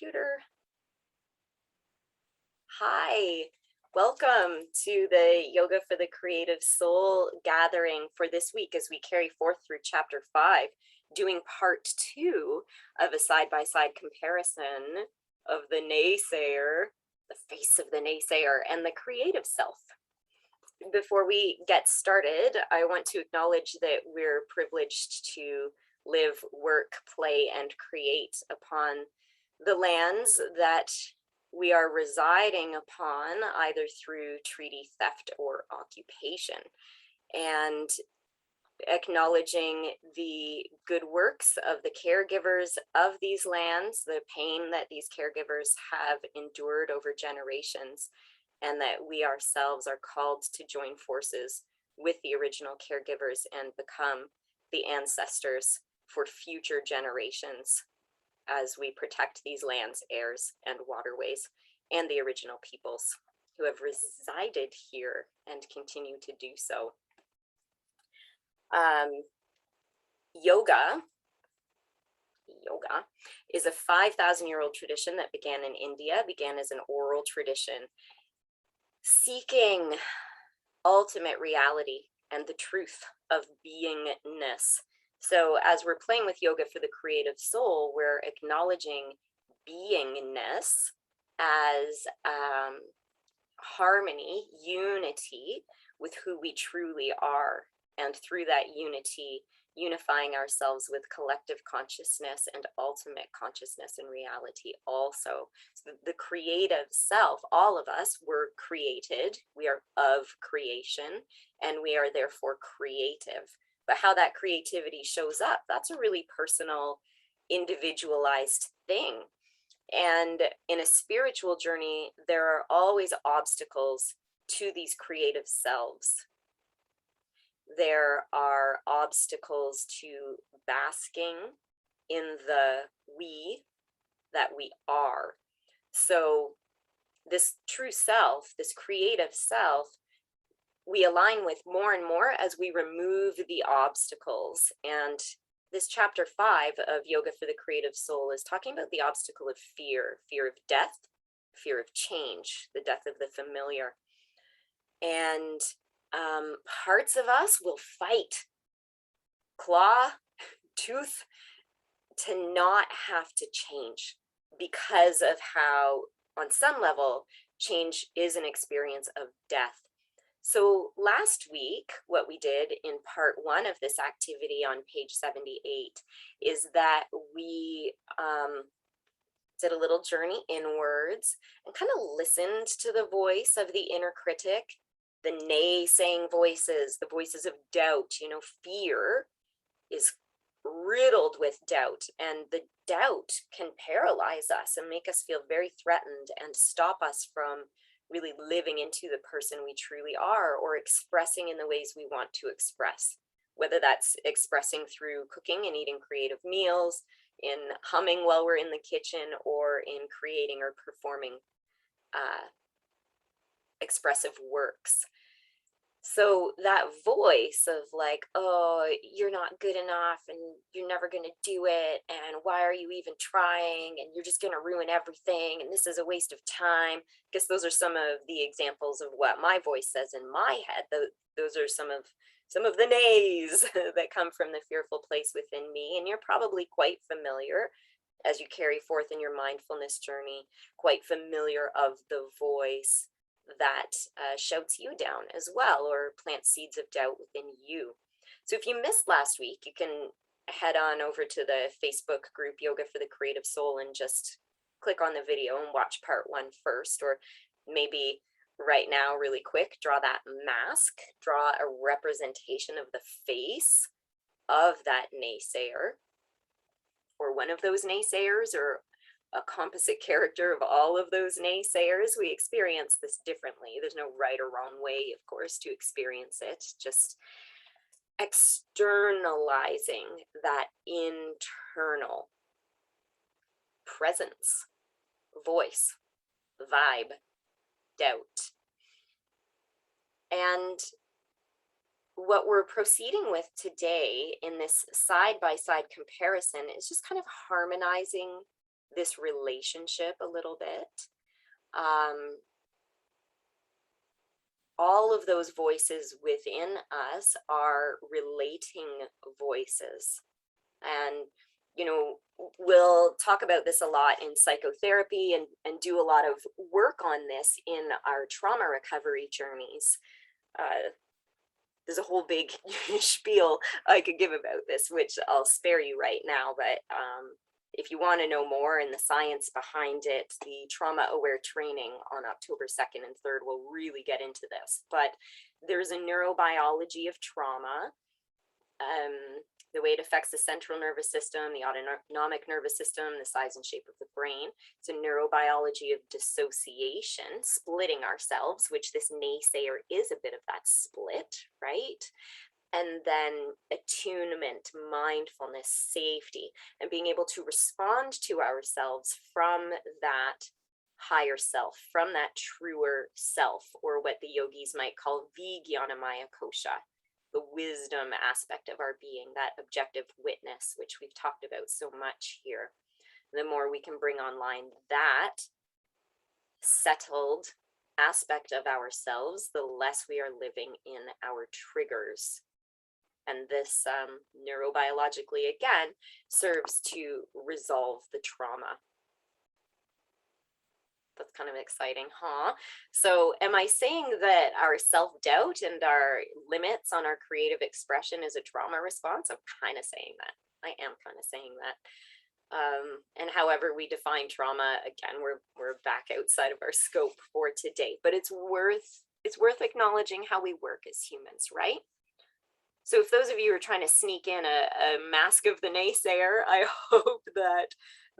computer. Hi, welcome to the Yoga for the Creative Soul gathering for this week as we carry forth through chapter 5, doing part 2 of a side-by-side comparison of the naysayer, the face of the naysayer, and the creative self. Before we get started, I want to acknowledge that we're privileged to live, work, play, and create upon the lands that we are residing upon, either through treaty, theft, or occupation. And acknowledging the good works of the caregivers of these lands, the pain that these caregivers have endured over generations, and that we ourselves are called to join forces with the original caregivers and become the ancestors for future generations as we protect these lands, airs, and waterways, and the original peoples who have resided here and continue to do so. Yoga is a 5,000-year-old tradition that began in India, began as an oral tradition, seeking ultimate reality and the truth of beingness. So as we're playing with yoga for the creative soul, we're acknowledging beingness as harmony, unity with who we truly are. And through that unity, unifying ourselves with collective consciousness and ultimate consciousness and reality also. So the creative self, all of us were created, we are of creation, and we are therefore creative. But how that creativity shows up, that's a really personal, individualized thing. And in a spiritual journey, there are always obstacles to these creative selves. There are obstacles to basking in the we that we are. So this true self, this creative self, we align with more and more as we remove the obstacles. And this chapter 5 of Yoga for the Creative Soul is talking about the obstacle of fear, fear of death, fear of change, the death of the familiar. And parts of us will fight, claw, tooth, to not have to change because of how, on some level, change is an experience of death. So last week, what we did in part 1 of this activity on page 78 is that we did a little journey inwards and kind of listened to the voice of the inner critic, the naysaying voices, the voices of doubt. You know, fear is riddled with doubt, and the doubt can paralyze us and make us feel very threatened and stop us from really living into the person we truly are, or expressing in the ways we want to express, whether that's expressing through cooking and eating creative meals, in humming while we're in the kitchen, or in creating or performing expressive works. So that voice of like, oh, you're not good enough and you're never going to do it, and why are you even trying, and you're just going to ruin everything, and this is a waste of time. I guess those are some of the examples of what my voice says in my head. Those are some of the nays that come from the fearful place within me, and you're probably quite familiar as you carry forth in your mindfulness journey, quite familiar of the voice that shouts you down as well, or plants seeds of doubt within you. So if you missed last week, you can head on over to the Facebook group Yoga for the Creative Soul and just click on the video and watch part 1 first, or maybe right now, really quick, draw that mask, draw a representation of the face of that naysayer, or one of those naysayers, or a composite character of all of those naysayers. We experience this differently. There's no right or wrong way, of course, to experience it. Just externalizing that internal presence, voice, vibe, doubt. And what we're proceeding with today in this side-by-side comparison is just kind of harmonizing this relationship a little bit. All of those voices within us are relating voices. And, you know, we'll talk about this a lot in psychotherapy and do a lot of work on this in our trauma recovery journeys. There's a whole big spiel I could give about this, which I'll spare you right now. But if you want to know more and the science behind it, the trauma aware training on October 2nd and 3rd will really get into this. But there's a neurobiology of trauma, the way it affects the central nervous system, the autonomic nervous system, the size and shape of the brain. It's a neurobiology of dissociation, splitting ourselves, which this naysayer is a bit of that split, right? And then attunement, mindfulness, safety, and being able to respond to ourselves from that higher self, from that truer self, or what the yogis might call Vijnanamaya Kosha, the wisdom aspect of our being, that objective witness, which we've talked about so much here. The more we can bring online that settled aspect of ourselves, the less we are living in our triggers. And this neurobiologically, again, serves to resolve the trauma. That's kind of exciting, huh? So am I saying that our self-doubt and our limits on our creative expression is a trauma response? I'm kind of saying that. I am kind of saying that. And however we define trauma, again, we're back outside of our scope for today. But it's worth acknowledging how we work as humans, right? So if those of you are trying to sneak in a mask of the naysayer, I hope that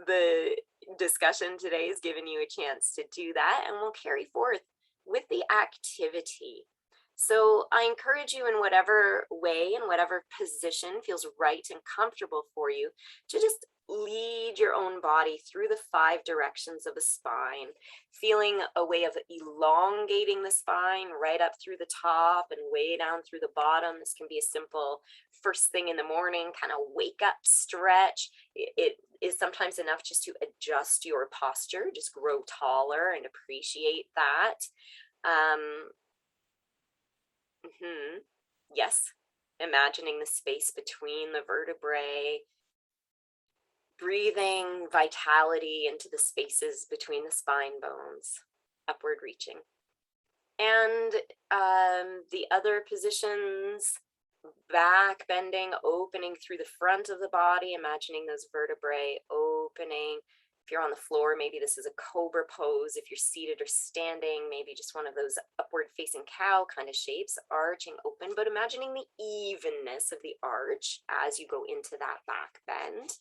the discussion today has given you a chance to do that, and we'll carry forth with the activity. So I encourage you, in whatever way, in whatever position feels right and comfortable for you, to just lead your own body through the 5 directions of the spine, feeling a way of elongating the spine right up through the top and way down through the bottom. This can be a simple first thing in the morning kind of wake up stretch. It is sometimes enough just to adjust your posture, just grow taller and appreciate that. Yes, imagining the space between the vertebrae, breathing vitality into the spaces between the spine bones, upward reaching. And the other positions, back bending, opening through the front of the body, imagining those vertebrae opening. If you're on the floor, maybe this is a cobra pose. If you're seated or standing, maybe just one of those upward facing cow kind of shapes, arching open, but imagining the evenness of the arch as you go into that back bend.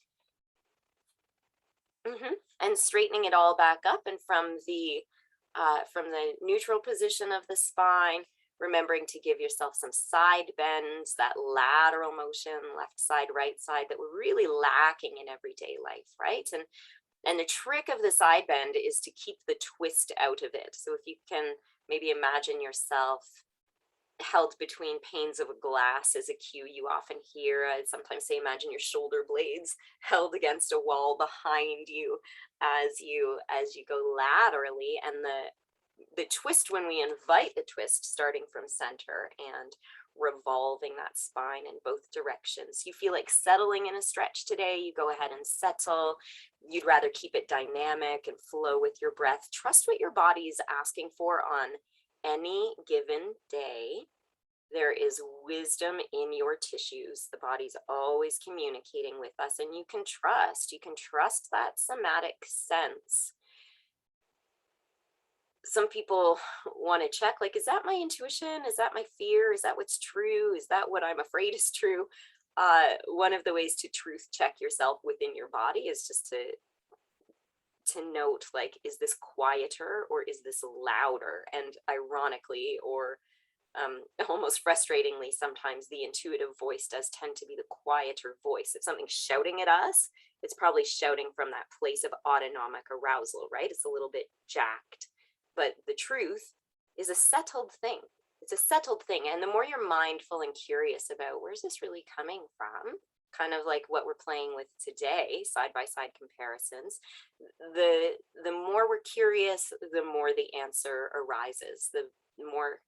And straightening it all back up, and from the neutral position of the spine, remembering to give yourself some side bends, that lateral motion, left side, right side, that we're really lacking in everyday life, right? And the trick of the side bend is to keep the twist out of it. So if you can maybe imagine yourself held between panes of a glass is a cue you often hear. I sometimes say, imagine your shoulder blades held against a wall behind you as you go laterally, and the twist, when we invite the twist, starting from center and revolving that spine in both directions. You feel like settling in a stretch today, you go ahead and settle. You'd rather keep it dynamic and flow with your breath. Trust what your body is asking for on any given day. There is wisdom in your tissues. The body's always communicating with us, and you can trust that somatic sense. Some people want to check, like, is that my intuition? Is that my fear? Is that what's true? Is that what I'm afraid is true? One of the ways to truth check yourself within your body is just to note, like, is this quieter or is this louder? And ironically, or almost frustratingly, sometimes the intuitive voice does tend to be the quieter voice. If something's shouting at us, it's probably shouting from that place of autonomic arousal, right? It's a little bit jacked. But the truth is a settled thing. It's a settled thing. And the more you're mindful and curious about, where's this really coming from? kind of like what we're playing with today, side-by-side comparisons, the more we're curious, the more the answer arises, the more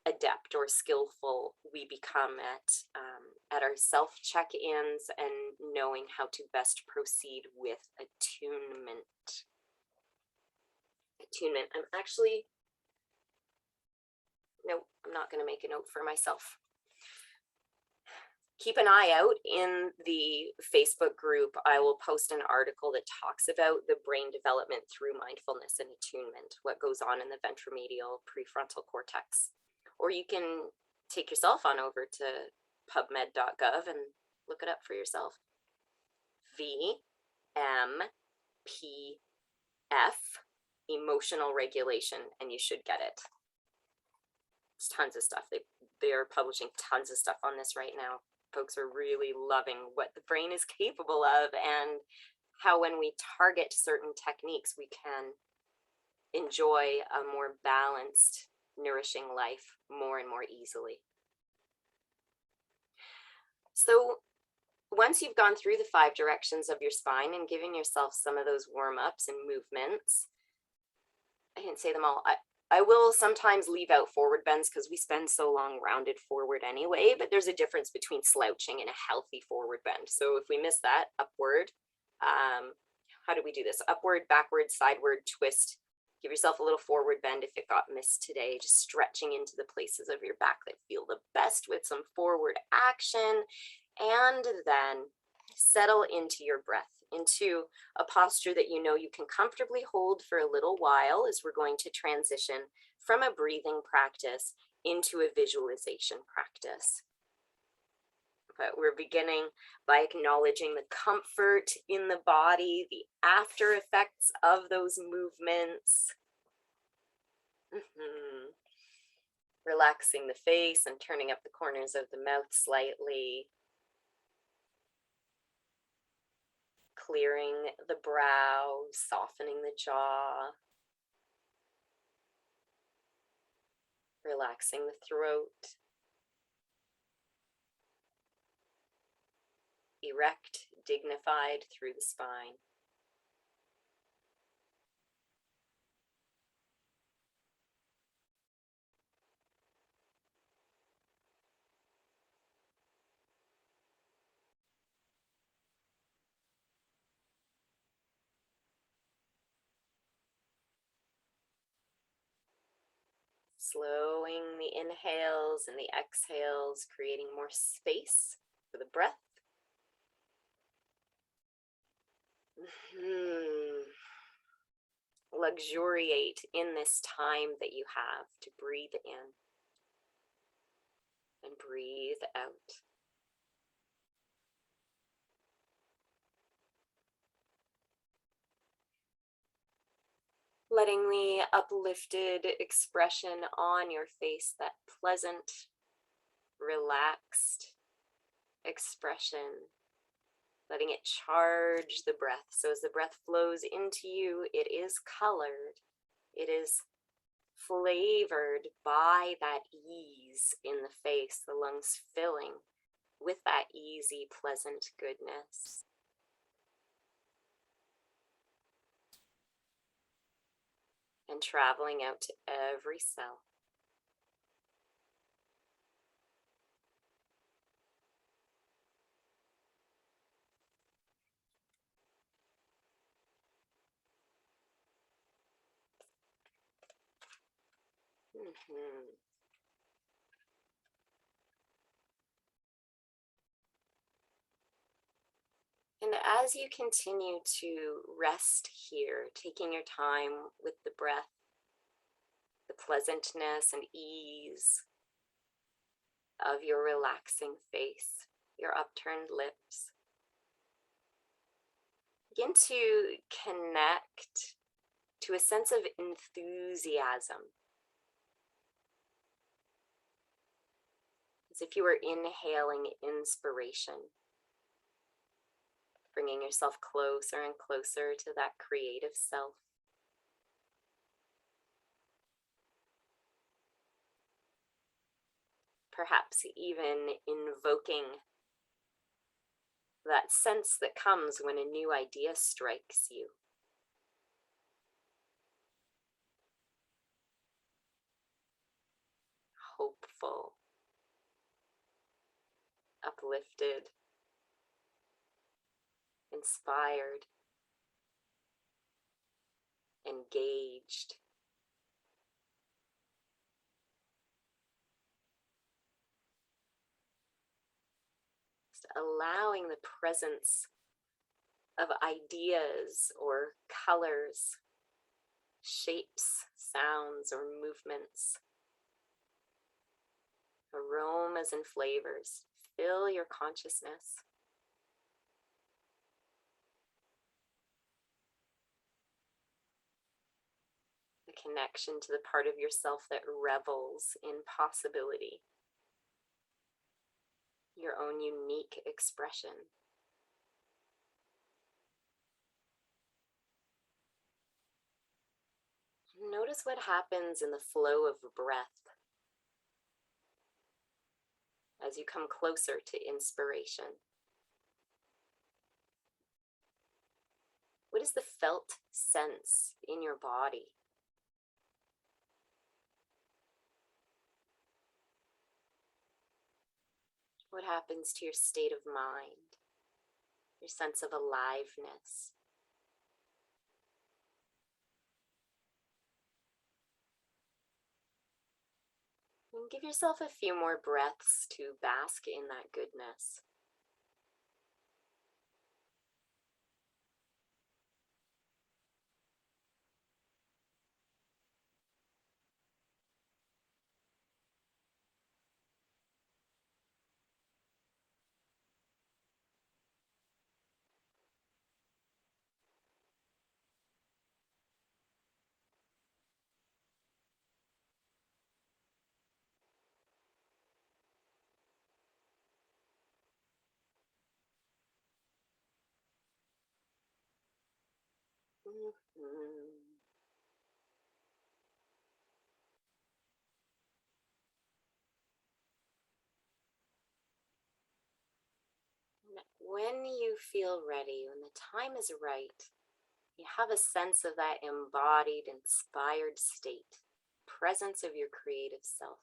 adept or skillful we become at our self check-ins and knowing how to best proceed with attunement. I'm actually, no, I'm not going to make a note for myself. Keep an eye out in the Facebook group. I will post an article that talks about the brain development through mindfulness and attunement, what goes on in the ventromedial prefrontal cortex. Or you can take yourself on over to pubmed.gov and look it up for yourself. VMPF, emotional regulation, and you should get it. There's tons of stuff. They are publishing tons of stuff on this right now. Folks are really loving what the brain is capable of and how when we target certain techniques, we can enjoy a more balanced, nourishing life more and more easily. So once you've gone through the 5 directions of your spine and given yourself some of those warm-ups and movements, I didn't say them all. I will sometimes leave out forward bends because we spend so long rounded forward anyway, but there's a difference between slouching and a healthy forward bend. So if we miss that, upward, how do we do this? Upward, backward, sideward, twist. Give yourself a little forward bend if it got missed today, just stretching into the places of your back that feel the best with some forward action. And then settle into your breath, into a posture that you know you can comfortably hold for a little while, as we're going to transition from a breathing practice into a visualization practice. But we're beginning by acknowledging the comfort in the body, the after effects of those movements. Relaxing the face and turning up the corners of the mouth slightly. Clearing the brow, softening the jaw. Relaxing the throat. Erect, dignified through the spine. Slowing the inhales and the exhales, creating more space for the breath. Luxuriate in this time that you have to breathe in and breathe out. Letting the uplifted expression on your face, that pleasant, relaxed expression, letting it charge the breath. So as the breath flows into you, it is colored, it is flavored by that ease in the face, the lungs filling with that easy, pleasant goodness. And traveling out to every cell. And as you continue to rest here, taking your time with the breath, the pleasantness and ease of your relaxing face, your upturned lips, begin to connect to a sense of enthusiasm. As if you were inhaling inspiration, bringing yourself closer and closer to that creative self. Perhaps even invoking that sense that comes when a new idea strikes you. Hopeful, uplifted, inspired, engaged. Just allowing the presence of ideas or colors, shapes, sounds, or movements, aromas and flavors fill your consciousness. The connection to the part of yourself that revels in possibility, your own unique expression. Notice what happens in the flow of breath as you come closer to inspiration. What is the felt sense in your body? What happens to your state of mind, your sense of aliveness? And give yourself a few more breaths to bask in that goodness. When you feel ready, when the time is right, you have a sense of that embodied, inspired state, presence of your creative self.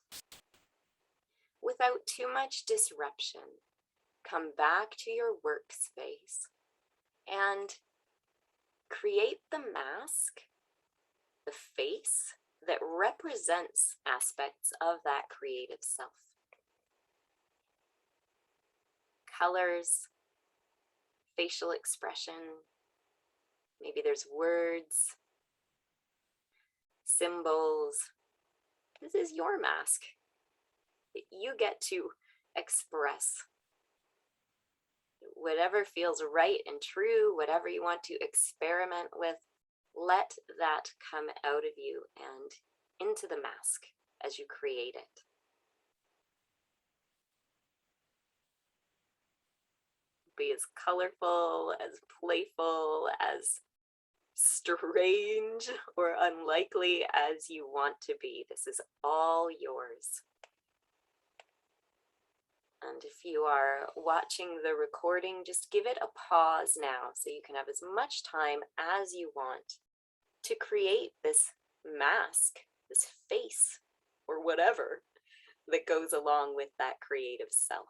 Without too much disruption, come back to your workspace and create the mask, the face that represents aspects of that creative self. Colors, facial expression, maybe there's words, symbols. This is your mask. You get to express whatever feels right and true, whatever you want to experiment with. Let that come out of you and into the mask as you create it. Be as colorful, as playful, as strange or unlikely as you want to be. This is all yours. And if you are watching the recording, just give it a pause now so you can have as much time as you want to create this mask, this face, or whatever that goes along with that creative self.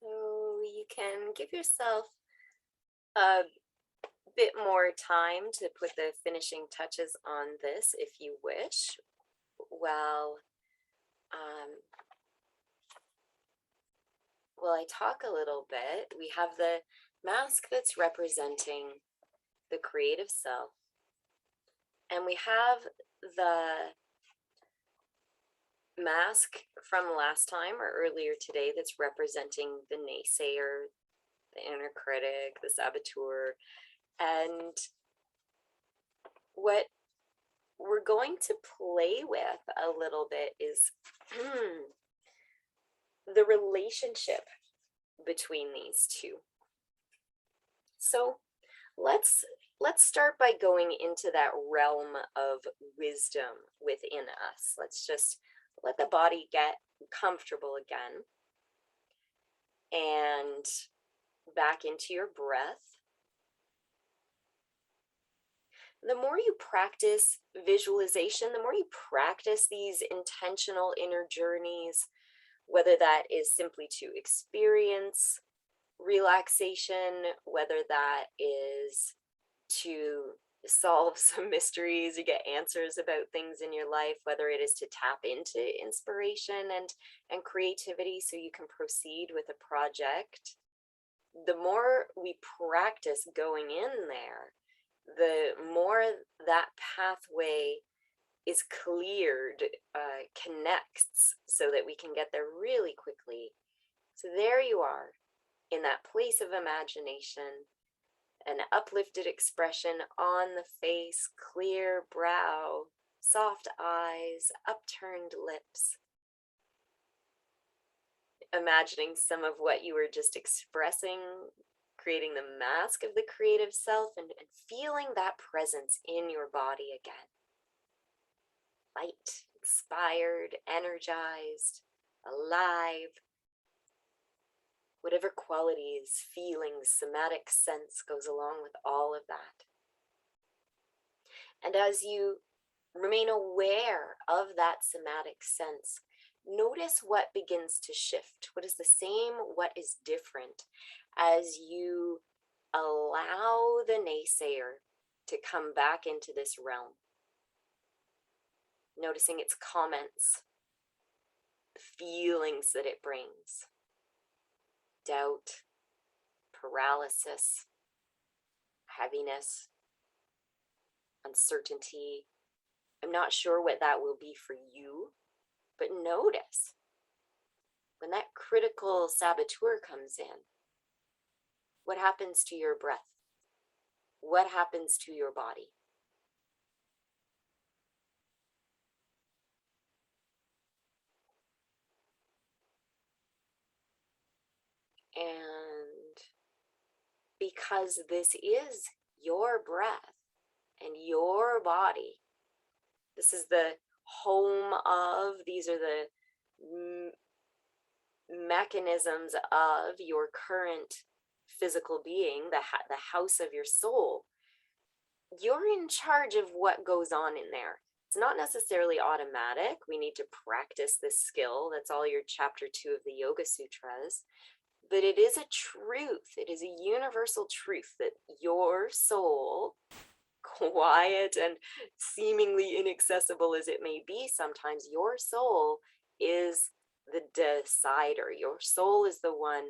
So you can give yourself a bit more time to put the finishing touches on this if you wish. Well, I talk a little bit. We have the mask that's representing the creative self, and we have the mask from last time or earlier today that's representing the naysayer, the inner critic, the saboteur. And what we're going to play with a little bit is the relationship between these two. So let's let's start by going into that realm of wisdom within us. Let's just let the body get comfortable again. And back into your breath. The more you practice visualization, the more you practice these intentional inner journeys, whether that is simply to experience relaxation, whether that is to solve some mysteries, you get answers about things in your life, whether it is to tap into inspiration and creativity so you can proceed with a project. The more we practice going in there, the more that pathway is cleared, connects, so that we can get there really quickly. So there you are, in that place of imagination, an uplifted expression on the face, clear brow, soft eyes, upturned lips. Imagining some of what you were just expressing, creating the mask of the creative self, and feeling that presence in your body again. Light, inspired, energized, alive. Whatever qualities, feelings, somatic sense goes along with all of that. And as you remain aware of that somatic sense, notice what begins to shift. What is the same, what is different, as you allow the naysayer to come back into this realm. Noticing its comments, the feelings that it brings. Doubt, paralysis, heaviness, uncertainty. I'm not sure what that will be for you, but notice when that critical saboteur comes in, what happens to your breath? What happens to your body? And because this is your breath and your body, this is the home of, these are the mechanisms of your current physical being, the house of your soul, you're in charge of what goes on in there. It's not necessarily automatic. We need to practice this skill. That's all your chapter 2 of the Yoga Sutras. But it is a truth. It is a universal truth that your soul, quiet and seemingly inaccessible as it may be sometimes, your soul is the decider. Your soul is the one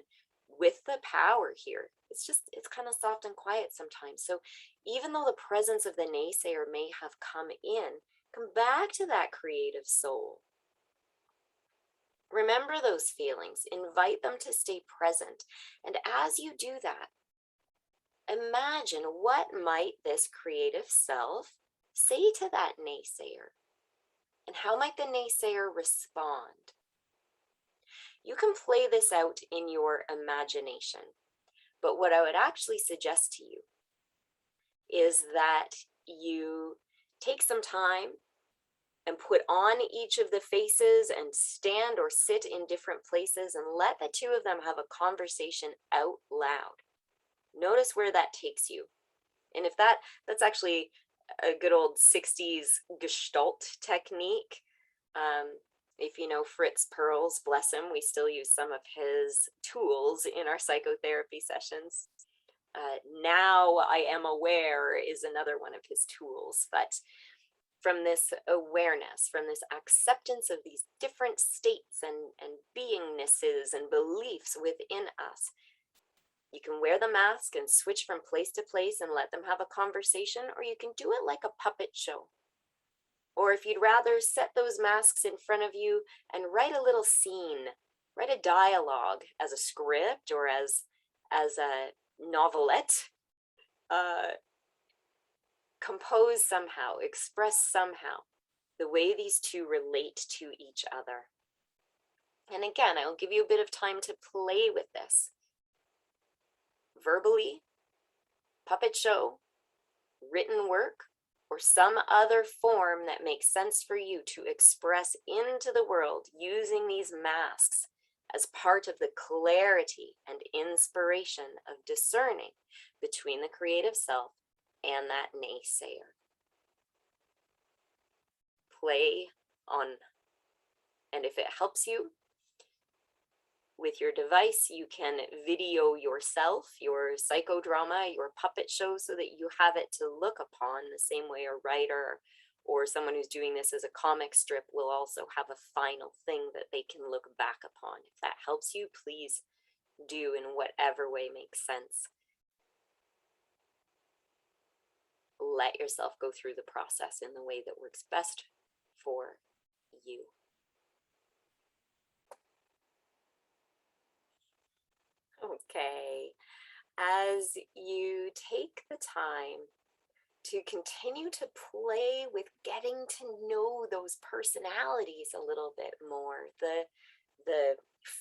with the power here. It's kind of soft and quiet sometimes. So even though the presence of the naysayer may have come in, come back to that creative soul. Remember those feelings, invite them to stay present. And as you do that, imagine what might this creative self say to that naysayer, and how might the naysayer respond? You can play this out in your imagination, but what I would actually suggest to you is that you take some time and put on each of the faces and stand or sit in different places and let the two of them have a conversation out loud. Notice where that takes you. And if that's actually a good old 60s Gestalt technique. If you know Fritz Perls, bless him, we still use some of his tools in our psychotherapy sessions. Now I am aware is another one of his tools, but from this awareness, from this acceptance of these different states and beingnesses and beliefs within us, you can wear the mask and switch from place to place and let them have a conversation, or you can do it like a puppet show. Or if you'd rather, set those masks in front of you and write a little scene, write a dialogue as a script or as a novelette. Compose somehow, express somehow the way these two relate to each other. And again, I'll give you a bit of time to play with this. Verbally, puppet show, written work, or some other form that makes sense for you to express into the world using these masks as part of the clarity and inspiration of discerning between the creative self and that naysayer. Play on, and if it helps you with your device, you can video yourself, your psychodrama, your puppet show, so that you have it to look upon, the same way a writer or someone who's doing this as a comic strip will also have a final thing that they can look back upon. If that helps you, please do in whatever way makes sense. Let yourself go through the process in the way that works best for you. Okay, as you take the time to continue to play with getting to know those personalities a little bit more, the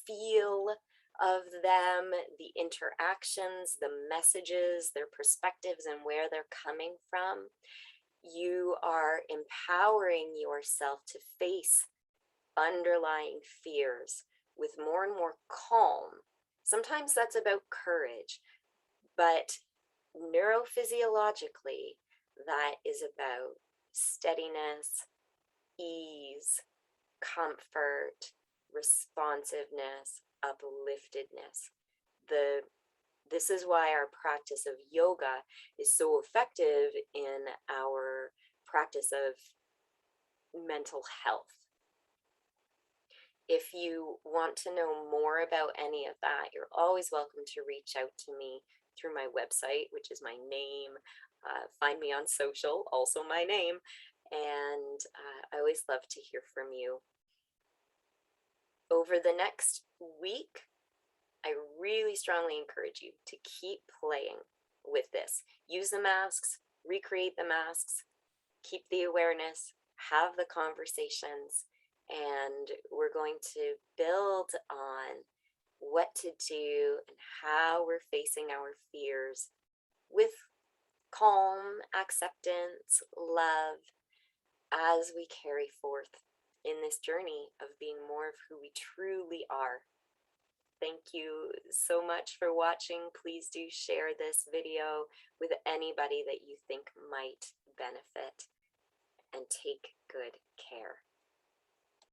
feel of them, the interactions, the messages, their perspectives, and where they're coming from, you are empowering yourself to face underlying fears with more and more calm. Sometimes that's about courage, but neurophysiologically, that is about steadiness, ease, comfort, responsiveness, upliftedness. This is why our practice of yoga is so effective in our practice of mental health. If you want to know more about any of that, you're always welcome to reach out to me through my website, which is my name. Find me on social, also my name. And I always love to hear from you. Over the next week, I really strongly encourage you to keep playing with this. Use the masks, recreate the masks, keep the awareness, have the conversations, and we're going to build on what to do and how we're facing our fears with calm, acceptance, love, as we carry forth in this journey of being more of who we truly are. Thank you so much for watching. Please do share this video with anybody that you think might benefit, and take good care.